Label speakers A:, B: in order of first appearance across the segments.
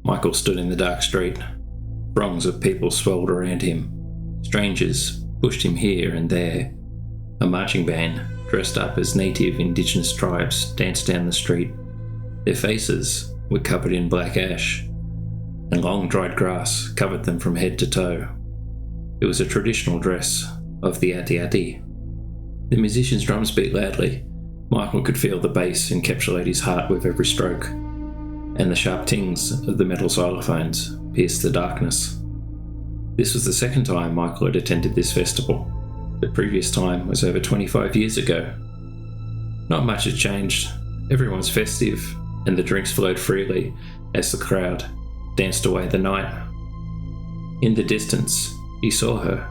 A: Michael stood in the dark street. Throngs of people swirled around him. Strangers pushed him here and there. A marching band, dressed up as native indigenous tribes, danced down the street. Their faces were covered in black ash, and long dried grass covered them from head to toe. It was a traditional dress of the Ati-Atihan. The musicians' drums beat loudly. Michael could feel the bass encapsulate his heart with every stroke, and the sharp tings of the metal xylophones pierced the darkness. This was the second time Michael had attended this festival. The previous time was over 25 years ago. Not much had changed. Everyone's festive, and the drinks flowed freely as the crowd danced away the night. In the distance, he saw her.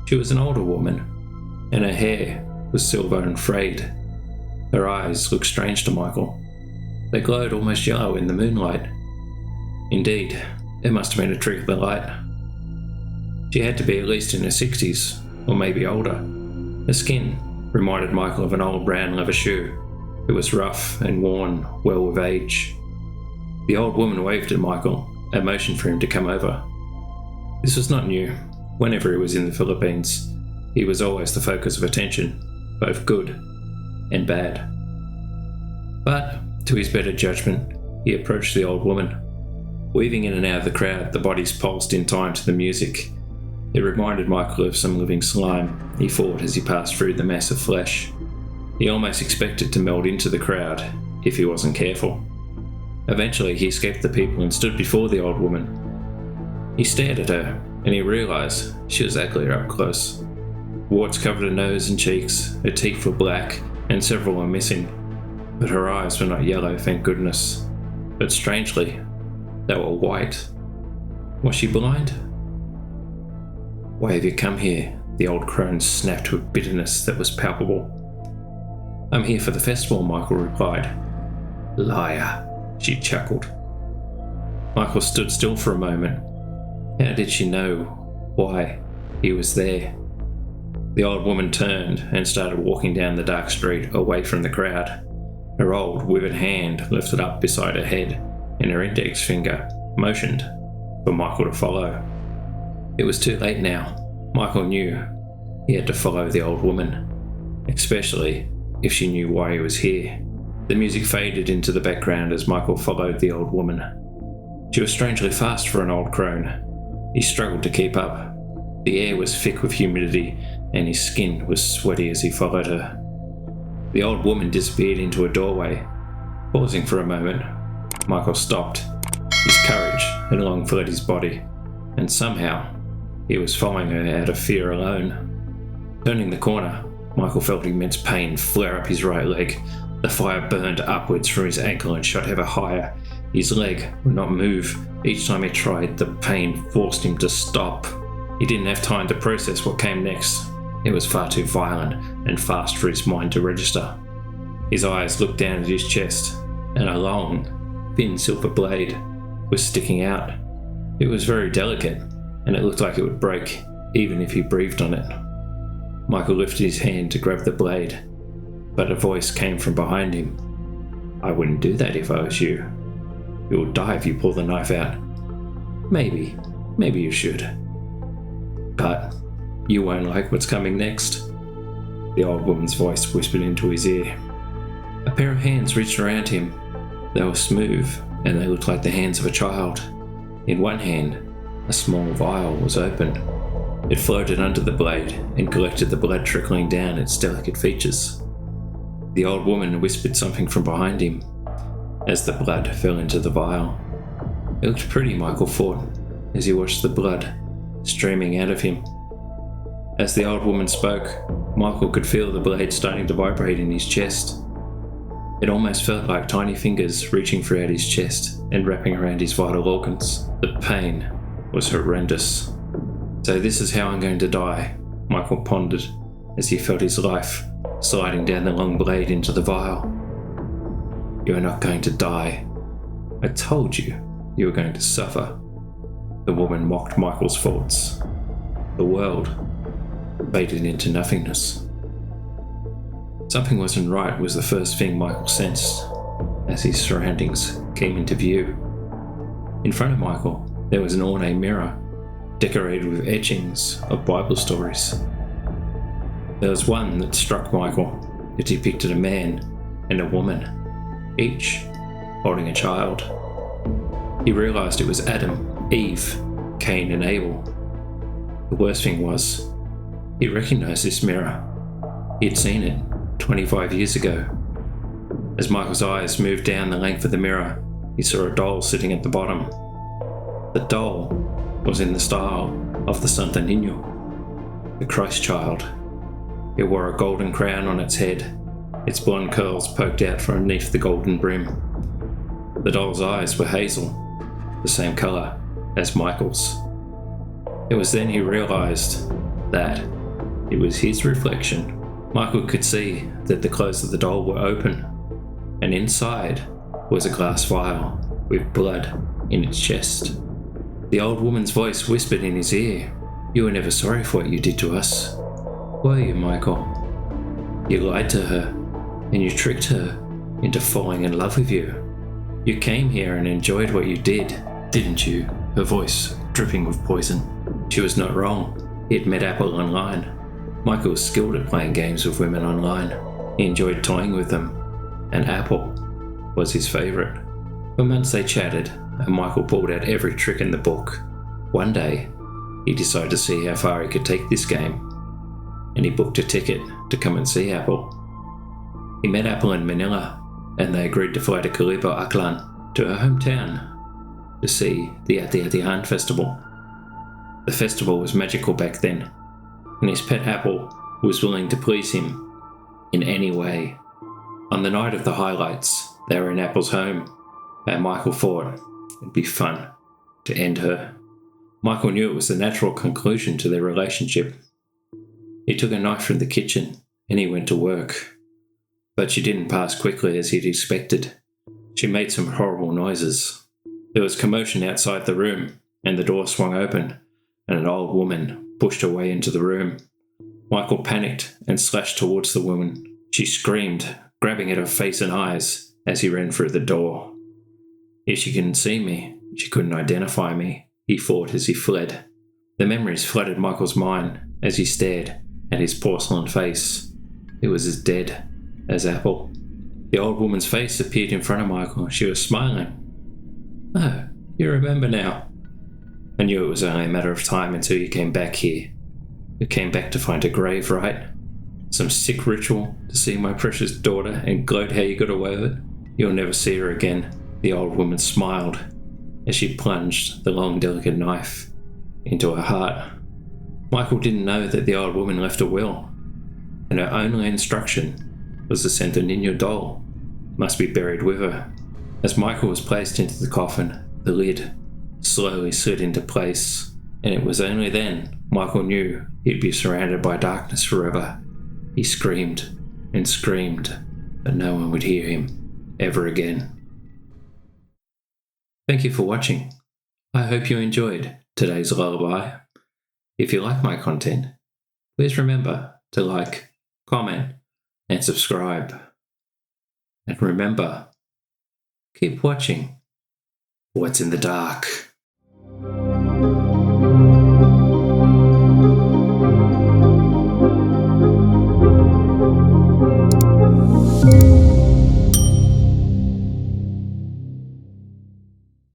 A: She was an older woman, and her hair was silver and frayed. Her eyes looked strange to Michael. They glowed almost yellow in the moonlight. Indeed, it must have been a trick of the light. She had to be at least in her 60s, or maybe older. Her skin reminded Michael of an old brown leather shoe. It was rough and worn well with age. The old woman waved at Michael and motioned for him to come over. This was not new. Whenever he was in the Philippines, he was always the focus of attention, both good and bad. But, to his better judgment, he approached the old woman. Weaving in and out of the crowd, the bodies pulsed in time to the music. It reminded Michael of some living slime he fought as he passed through the mass of flesh. He almost expected to meld into the crowd if he wasn't careful. Eventually, he escaped the people and stood before the old woman. He stared at her, and he realised she was uglier up close. Warts covered her nose and cheeks, her teeth were black, and several were missing. But her eyes were not yellow, thank goodness. But strangely, they were white. Was she blind? "Why have you come here?" the old crone snapped with bitterness that was palpable. "I'm here for the festival," Michael replied. "Liar," she chuckled. Michael stood still for a moment. How did she know why he was there? The old woman turned and started walking down the dark street away from the crowd. Her old, withered hand lifted up beside her head, and her index finger motioned for Michael to follow. It was too late now. Michael knew he had to follow the old woman, especially if she knew why he was here. The music faded into the background as Michael followed the old woman. She was strangely fast for an old crone. He struggled to keep up. The air was thick with humidity, and his skin was sweaty as he followed her. The old woman disappeared into a doorway. Pausing for a moment, Michael stopped. His courage had long fled his body, and somehow he was following her out of fear alone. Turning the corner, Michael felt immense pain flare up his right leg. The fire burned upwards from his ankle and shot ever higher. His leg would not move. Each time he tried, the pain forced him to stop. He didn't have time to process what came next. It was far too violent and fast for his mind to register. His eyes looked down at his chest, and a long, thin silver blade was sticking out. It was very delicate, and it looked like it would break, even if he breathed on it. Michael lifted his hand to grab the blade, but a voice came from behind him. "I wouldn't do that if I was you. You'll die if you pull the knife out. Maybe you should. But you won't like what's coming next." The old woman's voice whispered into his ear. A pair of hands reached around him. They were smooth, and they looked like the hands of a child. In one hand, a small vial was open. It floated under the blade and collected the blood trickling down its delicate features. The old woman whispered something from behind him as the blood fell into the vial. It looked pretty, Michael thought, as he watched the blood streaming out of him. As the old woman spoke, Michael could feel the blade starting to vibrate in his chest. It almost felt like tiny fingers reaching throughout his chest and wrapping around his vital organs. The pain was horrendous. "So this is how I'm going to die," Michael pondered as he felt his life sliding down the long blade into the vial. "You're not going to die. I told you you were going to suffer." The woman mocked Michael's thoughts. The world faded into nothingness. Something wasn't right was the first thing Michael sensed as his surroundings came into view. In front of Michael, there was an ornate mirror, decorated with etchings of Bible stories. There was one that struck Michael. It depicted a man and a woman, each holding a child. He realised it was Adam, Eve, Cain and Abel. The worst thing was, he recognised this mirror. He had seen it 25 years ago. As Michael's eyes moved down the length of the mirror, he saw a doll sitting at the bottom. The doll was in the style of the Santo Niño, the Christ child. It wore a golden crown on its head. Its blonde curls poked out from underneath the golden brim. The doll's eyes were hazel, the same colour as Michael's. It was then he realised that it was his reflection. Michael could see that the clothes of the doll were open, and inside was a glass vial with blood in its chest. The old woman's voice whispered in his ear, "You were never sorry for what you did to us, were you, Michael? You lied to her, and you tricked her into falling in love with you. You came here and enjoyed what you did, didn't you?" Her voice dripping with poison. She was not wrong. He had met Apple online. Michael was skilled at playing games with women online. He enjoyed toying with them, and Apple was his favourite. For months they chatted, and Michael pulled out every trick in the book. One day, he decided to see how far he could take this game, and he booked a ticket to come and see Apple. He met Apple in Manila, and they agreed to fly to Kalibo, Aklan, to her hometown, to see the Ati-Atihan festival. The festival was magical back then, and his pet Apple was willing to please him in any way. On the night of the highlights, they were in Apple's home, and Michael thought it'd be fun to end her. Michael knew it was the natural conclusion to their relationship. He took a knife from the kitchen and he went to work. But she didn't pass quickly as he'd expected. She made some horrible noises. There was commotion outside the room, and the door swung open, and an old woman pushed her way into the room. Michael panicked and slashed towards the woman. She screamed, grabbing at her face and eyes as he ran through the door. If she couldn't see me, she couldn't identify me, he thought as he fled. The memories flooded Michael's mind as he stared at his porcelain face. It was as dead as Apple. The old woman's face appeared in front of Michael. She was smiling. "Oh, you remember now." "I knew it was only a matter of time until you came back here. You came back to find a grave, right? Some sick ritual to see my precious daughter and gloat how you got away with it. You'll never see her again." The old woman smiled as she plunged the long, delicate knife into her heart. Michael didn't know that the old woman left a will, and her only instruction was the Santo Niño doll must be buried with her. As Michael was placed into the coffin, the lid slowly slid into place, and it was only then Michael knew he'd be surrounded by darkness forever. He screamed and screamed, but no one would hear him ever again. Thank you for watching. I hope you enjoyed today's lullaby. If you like my content, please remember to like, comment, and subscribe. And remember, keep watching What's in the Dark.